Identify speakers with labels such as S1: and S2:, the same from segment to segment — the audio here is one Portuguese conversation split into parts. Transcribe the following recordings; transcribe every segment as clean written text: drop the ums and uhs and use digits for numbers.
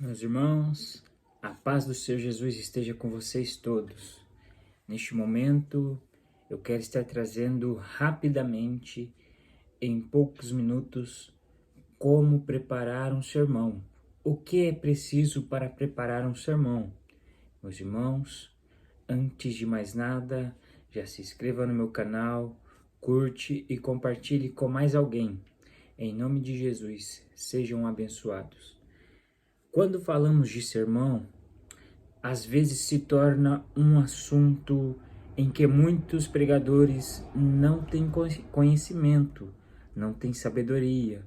S1: Meus irmãos, a paz do Senhor Jesus esteja com vocês todos. Neste momento, eu quero estar trazendo rapidamente, em poucos minutos, como preparar um sermão. O que é preciso para preparar um sermão? Meus irmãos, antes de mais nada, já se inscreva no meu canal, curte e compartilhe com mais alguém. Em nome de Jesus, sejam abençoados. Quando falamos de sermão, às vezes se torna um assunto em que muitos pregadores não têm conhecimento, não têm sabedoria.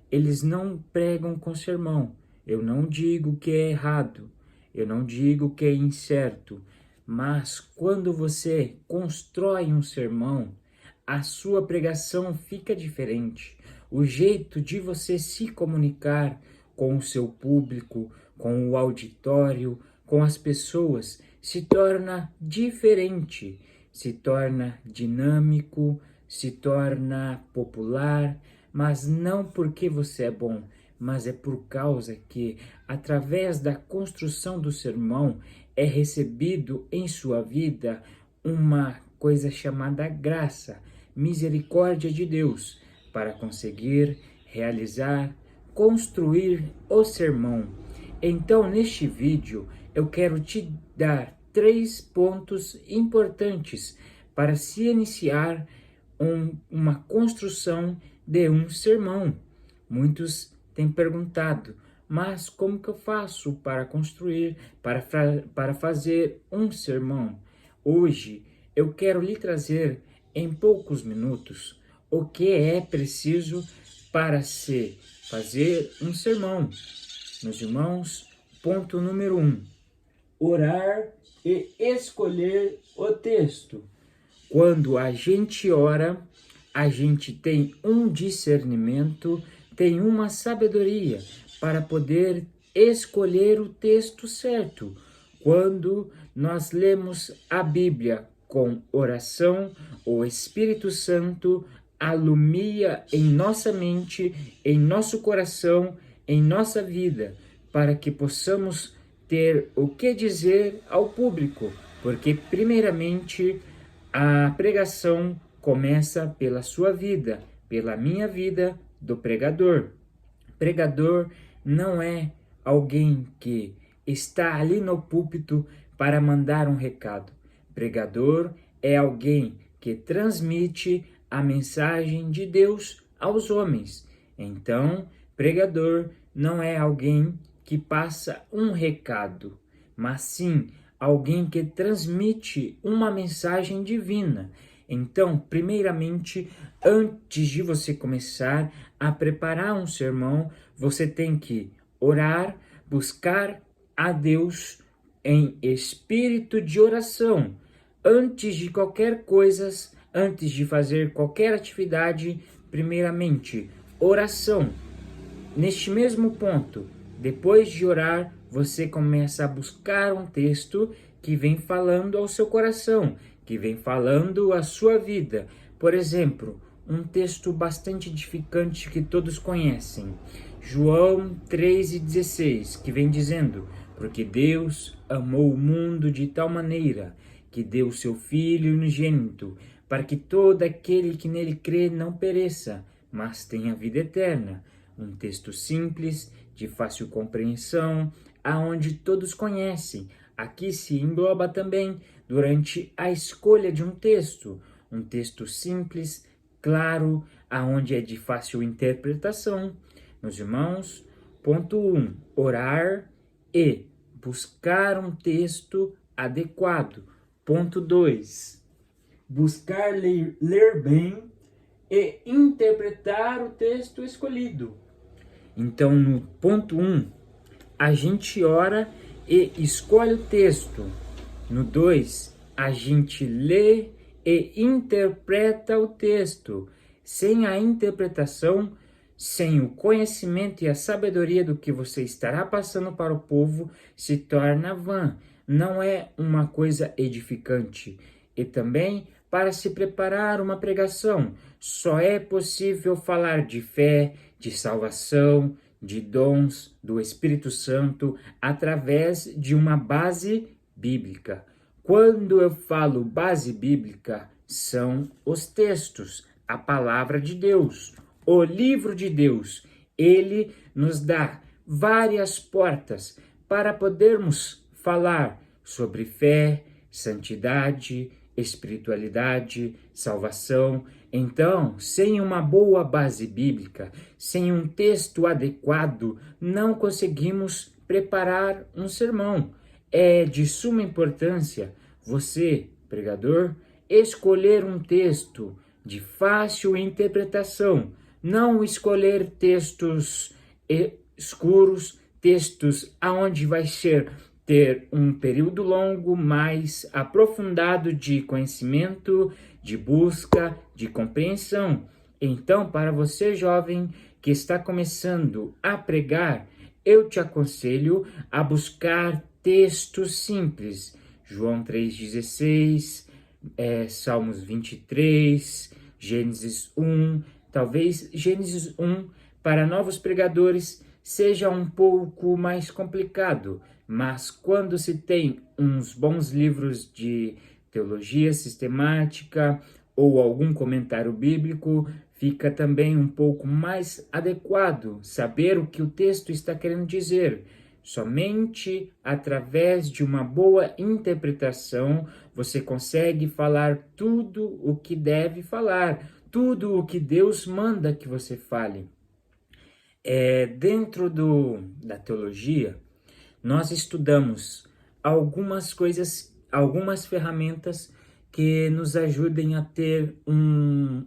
S1: Eles não pregam com sermão. Eu não digo que é errado, eu não digo que é incerto, mas quando você constrói um sermão, a sua pregação fica diferente. O jeito de você se comunicar com o seu público, com o auditório, com as pessoas, se torna diferente, se torna dinâmico, se torna popular, mas não porque você é bom, mas é por causa que, através da construção do sermão, é recebido em sua vida uma coisa chamada graça, misericórdia de Deus, para conseguir realizar, construir o sermão. Então, neste vídeo, eu quero te dar 3 pontos importantes para se iniciar uma construção de um sermão. Muitos têm perguntado, mas como que eu faço para construir, para fazer um sermão? Hoje, eu quero lhe trazer em poucos minutos o que é preciso para se fazer um sermão. Meus irmãos, ponto número 1, orar e escolher o texto. Quando a gente ora, a gente tem um discernimento, tem uma sabedoria para poder escolher o texto certo. Quando nós lemos a Bíblia com oração, o Espírito Santo alumia em nossa mente, em nosso coração, em nossa vida, para que possamos ter o que dizer ao público, porque primeiramente a pregação começa pela sua vida, pela minha vida do pregador. Pregador não é alguém que está ali no púlpito para mandar um recado. Pregador é alguém que transmite a mensagem de Deus aos homens. Então, pregador não é alguém que passa um recado, mas sim alguém que transmite uma mensagem divina. Então, primeiramente, antes de você começar a preparar um sermão, você tem que orar, buscar a Deus em espírito de oração. Antes de qualquer coisa, antes de fazer qualquer atividade, primeiramente, oração. Neste mesmo ponto, depois de orar, você começa a buscar um texto que vem falando ao seu coração, que vem falando à sua vida. Por exemplo, um texto bastante edificante que todos conhecem, João 3,16, que vem dizendo: porque Deus amou o mundo de tal maneira que deu o seu Filho unigênito, para que todo aquele que nele crê não pereça, mas tenha vida eterna. Um texto simples, de fácil compreensão, aonde todos conhecem. Aqui se engloba também durante a escolha de um texto simples, claro, aonde é de fácil interpretação. Meus irmãos, ponto 1, orar e buscar um texto adequado. Ponto 2, buscar ler bem e interpretar o texto escolhido. Então, no ponto 1, a gente ora e escolhe o texto. No 2, a gente lê e interpreta o texto. Sem a interpretação, sem o conhecimento e a sabedoria do que você estará passando para o povo, se torna vã. Não é uma coisa edificante. E também, para se preparar uma pregação, só é possível falar de fé, de salvação, de dons do Espírito Santo através de uma base bíblica. Quando eu falo base bíblica, são os textos, a palavra de Deus, o livro de Deus. Ele nos dá várias portas para podermos falar sobre fé, santidade, espiritualidade, salvação. Então, sem uma boa base bíblica, sem um texto adequado, não conseguimos preparar um sermão. É de suma importância você, pregador, escolher um texto de fácil interpretação, não escolher textos escuros, textos aonde vai ter um período longo, mais aprofundado de conhecimento, de busca, de compreensão. Então, para você, jovem, que está começando a pregar, eu te aconselho a buscar textos simples. João 3,16, Salmos 23, Gênesis 1, talvez Gênesis 1 para novos pregadores seja um pouco mais complicado, mas quando se tem uns bons livros de teologia sistemática ou algum comentário bíblico, fica também um pouco mais adequado saber o que o texto está querendo dizer. Somente através de uma boa interpretação você consegue falar tudo o que deve falar, tudo o que Deus manda que você fale. Dentro da teologia, nós estudamos algumas coisas, algumas ferramentas que nos ajudem a ter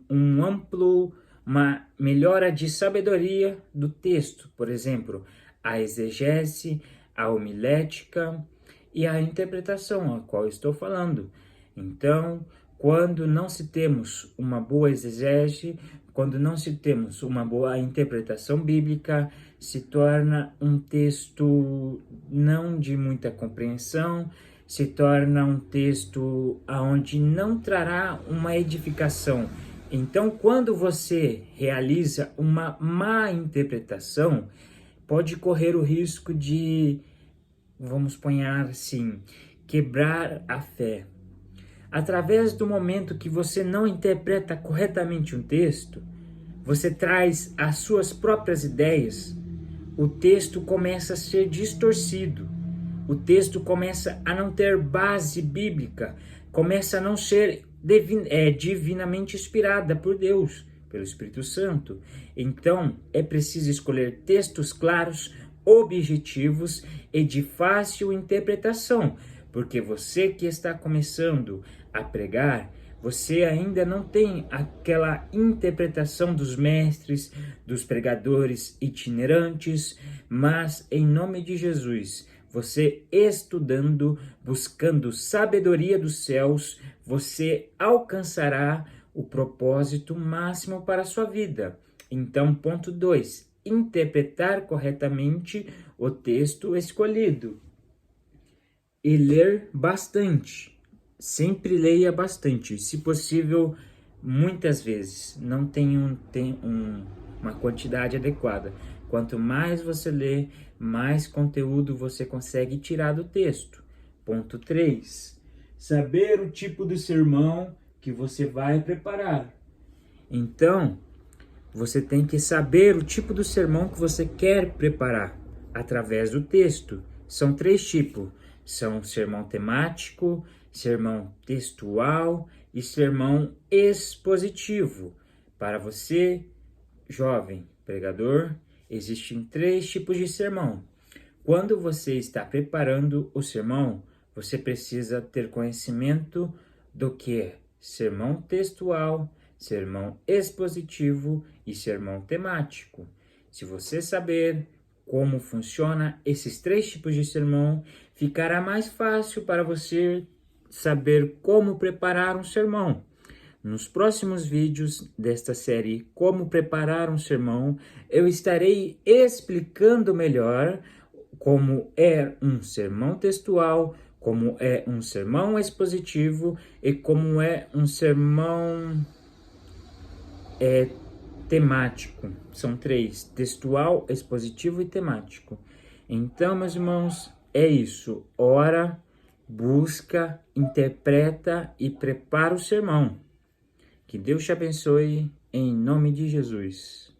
S1: uma melhora de sabedoria do texto. Por exemplo, a exegese, a homilética e a interpretação, a qual estou falando. Então, quando não se temos uma boa exegese, quando não se temos uma boa interpretação bíblica, se torna um texto não de muita compreensão, se torna um texto onde não trará uma edificação. Então, quando você realiza uma má interpretação, pode correr o risco de, vamos pôr assim, quebrar a fé. Através do momento que você não interpreta corretamente um texto, você traz as suas próprias ideias, o texto começa a ser distorcido, o texto começa a não ter base bíblica, começa a não ser divinamente inspirada por Deus, pelo Espírito Santo. Então, é preciso escolher textos claros, objetivos e de fácil interpretação, porque você que está começando a pregar, você ainda não tem aquela interpretação dos mestres, dos pregadores itinerantes, mas em nome de Jesus, você estudando, buscando sabedoria dos céus, você alcançará o propósito máximo para a sua vida. Então, ponto 2, interpretar corretamente o texto escolhido. E ler bastante. Sempre leia bastante, se possível, muitas vezes. Não tem uma quantidade adequada. Quanto mais você lê, mais conteúdo você consegue tirar do texto. Ponto 3. Saber o tipo de sermão que você vai preparar. Então, você tem que saber o tipo do sermão que você quer preparar através do texto. São 3 tipos. São sermão temático, sermão textual e sermão expositivo. Para você, jovem pregador, existem 3 tipos de sermão. Quando você está preparando o sermão, você precisa ter conhecimento do que é sermão textual, sermão expositivo e sermão temático. Se você saber como funciona esses 3 tipos de sermão, ficará mais fácil para você saber como preparar um sermão. Nos próximos vídeos desta série Como Preparar um Sermão, eu estarei explicando melhor como é um sermão textual, como é um sermão expositivo e como é um sermão temático. São 3, textual, expositivo e temático. Então, meus irmãos, é isso. Ora, busca, interpreta e prepara o sermão. Que Deus te abençoe em nome de Jesus.